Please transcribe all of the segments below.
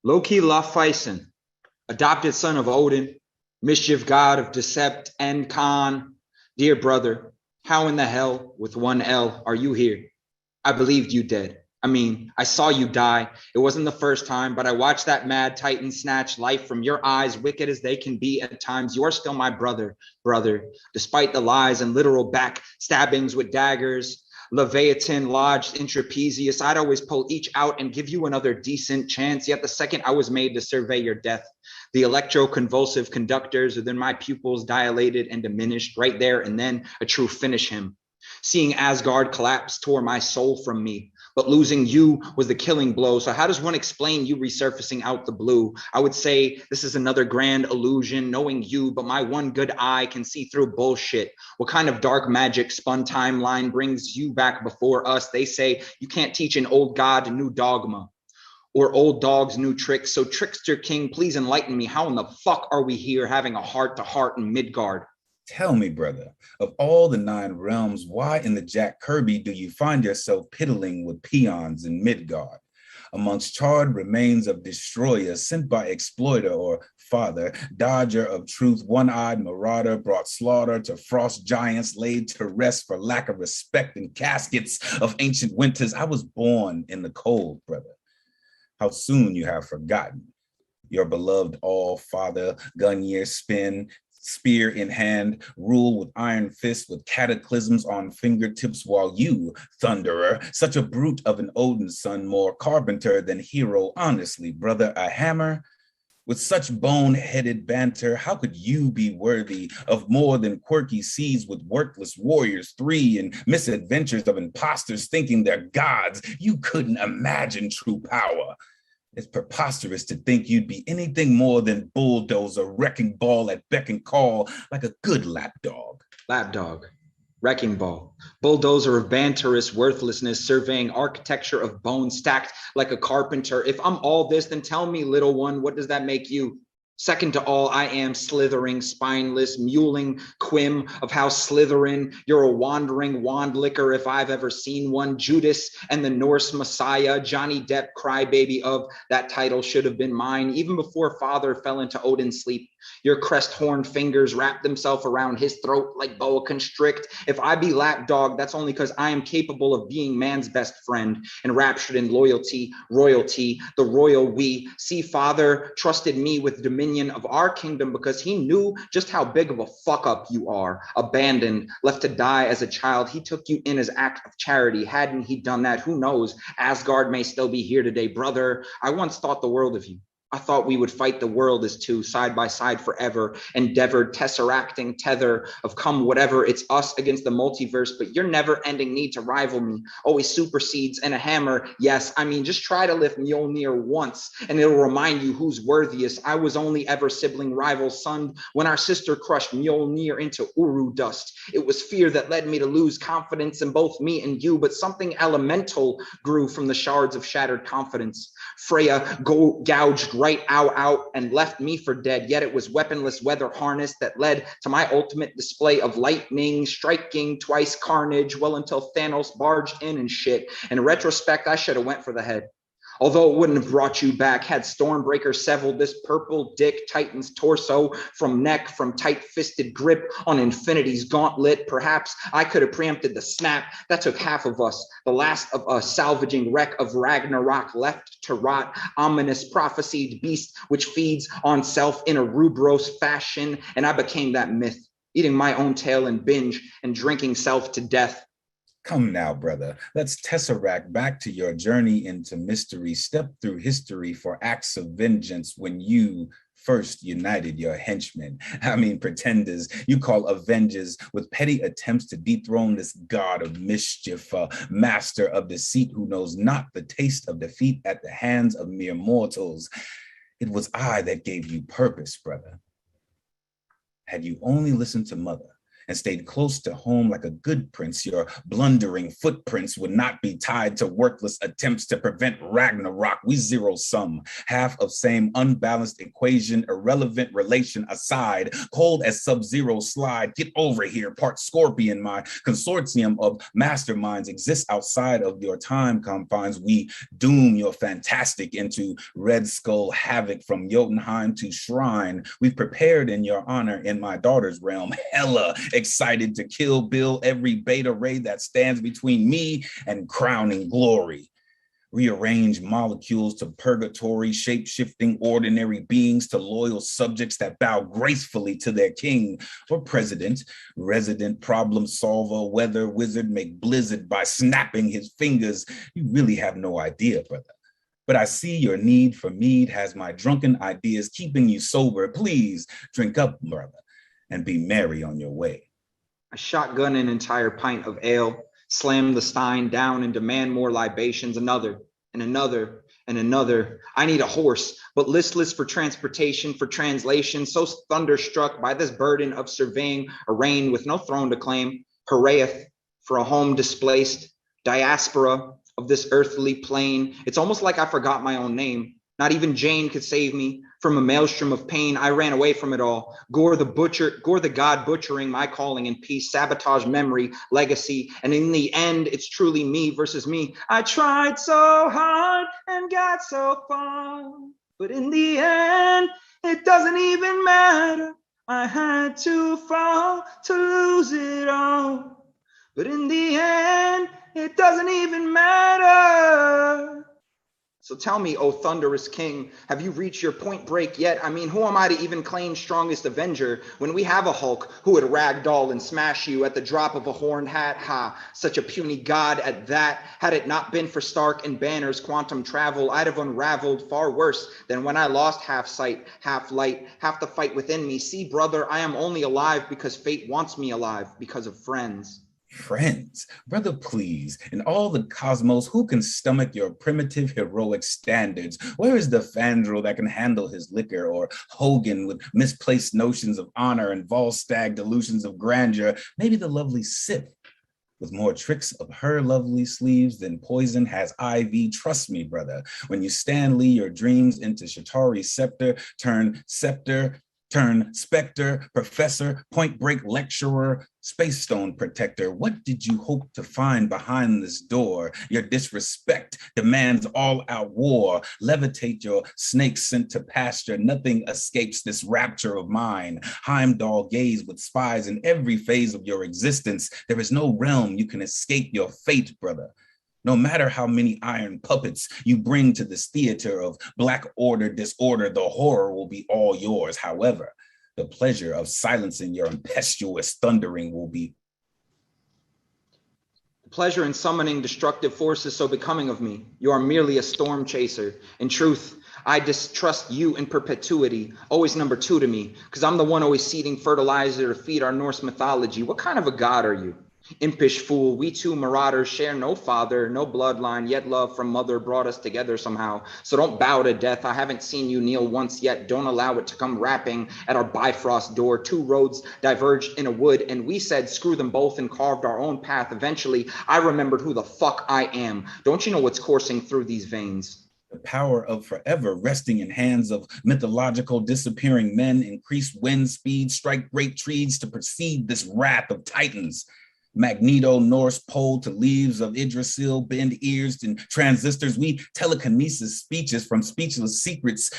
Loki Laufeyson, adopted son of Odin, mischief god of Decept and Khan. Dear brother, how in the hell, with one L, are you here? I believed you dead. I saw you die. It wasn't the first time, but I watched that mad titan snatch life from your eyes, wicked as they can be at times. You are still my brother, despite the lies and literal backstabbings with daggers. Leviathan lodged in trapezius. I'd always pull each out and give you another decent chance. Yet the second I was made to survey your death, the electroconvulsive conductors within my pupils dilated and diminished right there and then a true finish him. Seeing Asgard collapse tore my soul from me, but losing you was the killing blow. So how does one explain you resurfacing out the blue? I would say this is another grand illusion, knowing you, but my one good eye can see through bullshit. What kind of dark magic spun timeline brings you back before us? They say you can't teach an old god new dogma or old dogs new tricks. So Trickster King, please enlighten me. How in the fuck are we here having a heart-to-heart in Midgard? Tell me, brother, of all the 9 realms, why in the Jack Kirby do you find yourself piddling with peons in Midgard? Amongst charred remains of destroyers sent by exploiter or father, dodger of truth, one-eyed marauder brought slaughter to frost giants laid to rest for lack of respect in caskets of ancient winters. I was born in the cold, brother. How soon you have forgotten. Your beloved all-father, Gunyer spin, spear in hand, rule with iron fist with cataclysms on fingertips, while you, thunderer, such a brute of an Odin's son, more carpenter than hero, honestly, brother, a hammer? With such bone-headed banter, how could you be worthy of more than quirky seeds with worthless warriors 3 and misadventures of imposters thinking they're gods? You couldn't imagine true power. It's preposterous to think you'd be anything more than bulldozer, wrecking ball at beck and call, like a good lapdog. Lapdog, wrecking ball, bulldozer of banterous worthlessness, surveying architecture of bone stacked like a carpenter. If I'm all this, then tell me, little one, what does that make you? Second to all, I am slithering, spineless, muling quim of House Slytherin. You're a wandering wand licker if I've ever seen one. Judas and the Norse Messiah, Johnny Depp, crybaby of that title should have been mine, even before father fell into Odin's sleep. Your crest-horned fingers wrap themselves around his throat like boa constrict. If I be lapdog, that's only because I am capable of being man's best friend, enraptured in loyalty, royalty, the royal we. See, father trusted me with dominion of our kingdom because he knew just how big of a fuck up you are. Abandoned, left to die as a child, he took you in as act of charity. Hadn't he done that, who knows? Asgard may still be here today, brother. I once thought the world of you. I thought we would fight the world as two, side by side forever, endeavored tesseracting tether of come whatever, it's us against the multiverse, but your never-ending need to rival me always supersedes and a hammer. Yes, just try to lift Mjolnir once, and it'll remind you who's worthiest. I was only ever sibling rival son when our sister crushed Mjolnir into Uru dust. It was fear that led me to lose confidence in both me and you, but something elemental grew from the shards of shattered confidence. Freya gouged right out and left me for dead, yet it was weaponless weather harness that led to my ultimate display of lightning striking twice carnage, well until Thanos barged in and shit. In retrospect, I should have went for the head. Although it wouldn't have brought you back had Stormbreaker severed this purple dick Titan's torso from neck, from tight-fisted grip on Infinity's gauntlet. Perhaps I could have preempted the snap that took half of us, the last of a salvaging wreck of Ragnarok left to rot, ominous prophesied beast which feeds on self in a Rubros fashion, and I became that myth, eating my own tail in binge and drinking self to death. Come now, brother, let's tesseract back to your journey into mystery. Step through history for acts of vengeance when you first united your henchmen. Pretenders you call avengers with petty attempts to dethrone this god of mischief, master of deceit who knows not the taste of defeat at the hands of mere mortals. It was I that gave you purpose, brother. Had you only listened to mother, and stayed close to home like a good prince, your blundering footprints would not be tied to worthless attempts to prevent Ragnarok. We zero sum, half of same unbalanced equation, irrelevant relation aside, cold as Sub-Zero slide. Get over here, part Scorpion. My consortium of masterminds exists outside of your time confines. We doom your fantastic into Red Skull havoc from Jotunheim to Shrine. We've prepared in your honor in my daughter's realm. Hella excited to kill Bill every beta ray that stands between me and crowning glory. Rearrange molecules to purgatory, shape-shifting ordinary beings to loyal subjects that bow gracefully to their king or president, resident problem solver, weather wizard, make blizzard by snapping his fingers. You really have no idea, brother. But I see your need for mead has my drunken ideas keeping you sober. Please drink up, brother, and be merry on your way. I shotgun an entire pint of ale, slam the stein down and demand more libations, another and another and another. I need a horse, but listless for transportation, for translation, so thunderstruck by this burden of surveying a reign with no throne to claim, hurrayeth for a home displaced, diaspora of this earthly plane. It's almost like I forgot my own name. Not even Jane could save me from a maelstrom of pain. I ran away from it all. Gore the god butchering my calling in peace, sabotage memory, legacy. And in the end, it's truly me versus me. I tried so hard and got so far, but in the end, it doesn't even matter. I had to fall to lose it all. But in the end, it doesn't even matter. So tell me, O thunderous king, have you reached your point break yet? I mean, who am I to even claim strongest avenger when we have a Hulk who would ragdoll and smash you at the drop of a horned hat? Ha, such a puny god at that. Had it not been for Stark and Banner's quantum travel, I'd have unraveled far worse than when I lost half sight, half light, half the fight within me. See, brother, I am only alive because fate wants me alive, because of friends. Friends, brother, please, in all the cosmos, who can stomach your primitive heroic standards? Where is the Fandral that can handle his liquor, or Hogan with misplaced notions of honor and Volstagg delusions of grandeur? Maybe the lovely Sif with more tricks of her lovely sleeves than poison has IV. Trust me, brother, when you Stan Lee your dreams into Shatari's scepter, turn specter, professor, point break lecturer, space stone protector. What did you hope to find behind this door? Your disrespect demands all out war. Levitate your snakes sent to pasture. Nothing escapes this rapture of mine. Heimdall gaze with spies in every phase of your existence. There is no realm you can escape your fate, brother. No matter how many iron puppets you bring to this theater of black order, disorder, the horror will be all yours. However, the pleasure of silencing your impetuous thundering will be. The pleasure in summoning destructive forces so becoming of me. You are merely a storm chaser. In truth, I distrust you in perpetuity, always number two to me, because I'm the one always seeding fertilizer to feed our Norse mythology. What kind of a god are you? Impish fool, we two marauders share no father, no bloodline, yet love from mother brought us together somehow. So don't bow to death. I haven't seen you kneel once yet. Don't allow it to come rapping at our Bifrost door. Two roads diverged in a wood, and we said screw them both and carved our own path. Eventually, I remembered who the fuck I am. Don't you know what's coursing through these veins? The power of forever resting in hands of mythological disappearing men. Increase wind speed, strike great trees to precede this wrath of titans. Magneto, Norse pole to leaves of Yggdrasil, bend ears and transistors. We telekinesis speeches from speechless secrets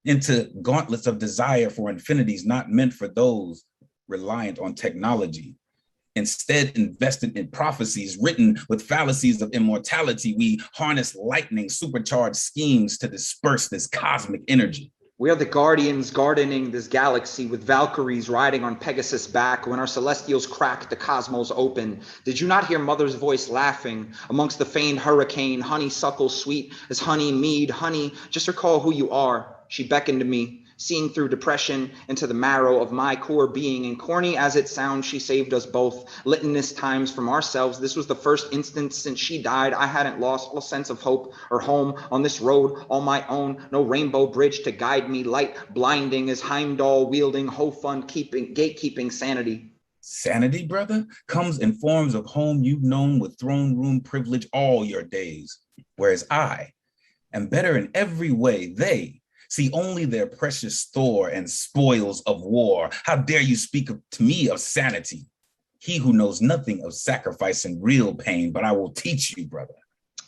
into gauntlets of desire for infinities not meant for those reliant on technology. Instead, invested in prophecies written with fallacies of immortality, we harness lightning supercharged schemes to disperse this cosmic energy. We are the guardians gardening this galaxy with Valkyries riding on Pegasus' back. When our celestials crack the cosmos open, did you not hear mother's voice laughing amongst the feigned hurricane? Honeysuckle sweet as honey mead. Honey, just recall who you are. She beckoned to me, seeing through depression into the marrow of my core being. And corny as it sounds, she saved us both litanious times from ourselves. This was the first instance since she died I hadn't lost all sense of hope or home on this road on my own. No rainbow bridge to guide me, light blinding as Heimdall wielding, Hofund keeping gatekeeping sanity. Sanity, brother, comes in forms of home you've known with throne room privilege all your days, whereas I am better in every way. They see only their precious Thor and spoils of war. How dare you speak to me of sanity? He who knows nothing of sacrifice and real pain, but I will teach you, brother.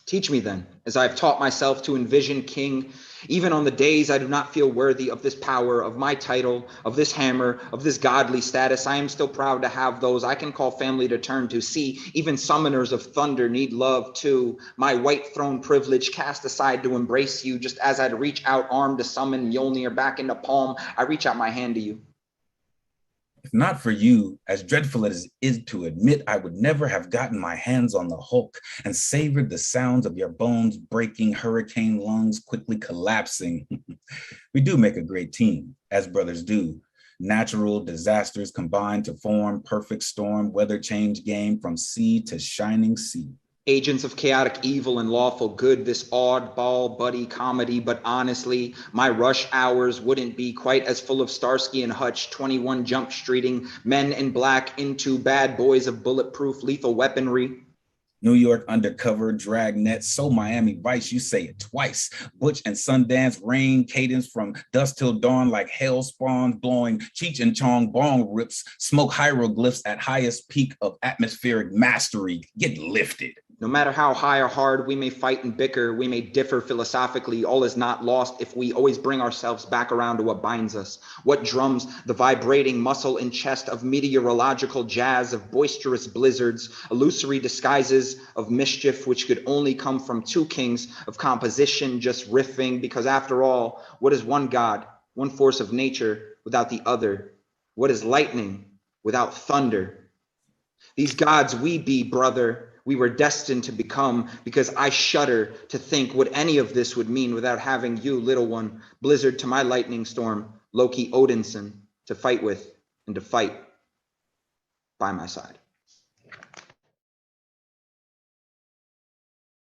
Teach me then, as I have taught myself to envision king, even on the days I do not feel worthy of this power, of my title, of this hammer, of this godly status. I am still proud to have those I can call family to turn to. See, even summoners of thunder need love too. My white throne privilege cast aside to embrace you, just as I'd reach out arm to summon Mjolnir back into palm, I reach out my hand to you. If not for you, as dreadful as it is to admit, I would never have gotten my hands on the Hulk and savored the sounds of your bones breaking, hurricane lungs quickly collapsing. We do make a great team, as brothers do. Natural disasters combine to form perfect storm, weather change game from sea to shining sea. Agents of chaotic evil and lawful good, this oddball buddy comedy, but honestly, my rush hours wouldn't be quite as full of Starsky and Hutch, 21 Jump Streeting, men in black into bad boys of bulletproof lethal weaponry. New York undercover, dragnet, so Miami Vice, you say it twice. Butch and Sundance, rain, cadence from dusk till dawn like hell spawns, blowing Cheech and Chong bong rips, smoke hieroglyphs at highest peak of atmospheric mastery. Get lifted. No matter how high or hard we may fight and bicker, we may differ philosophically, all is not lost if we always bring ourselves back around to what binds us. What drums the vibrating muscle and chest of meteorological jazz, of boisterous blizzards, illusory disguises of mischief which could only come from two kings of composition just riffing, because after all, what is one God, one force of nature without the other? What is lightning without thunder? These gods we be, brother, we were destined to become, because I shudder to think what any of this would mean without having you, little one, blizzard to my lightning storm, Loki Odinson, to fight with and to fight by my side.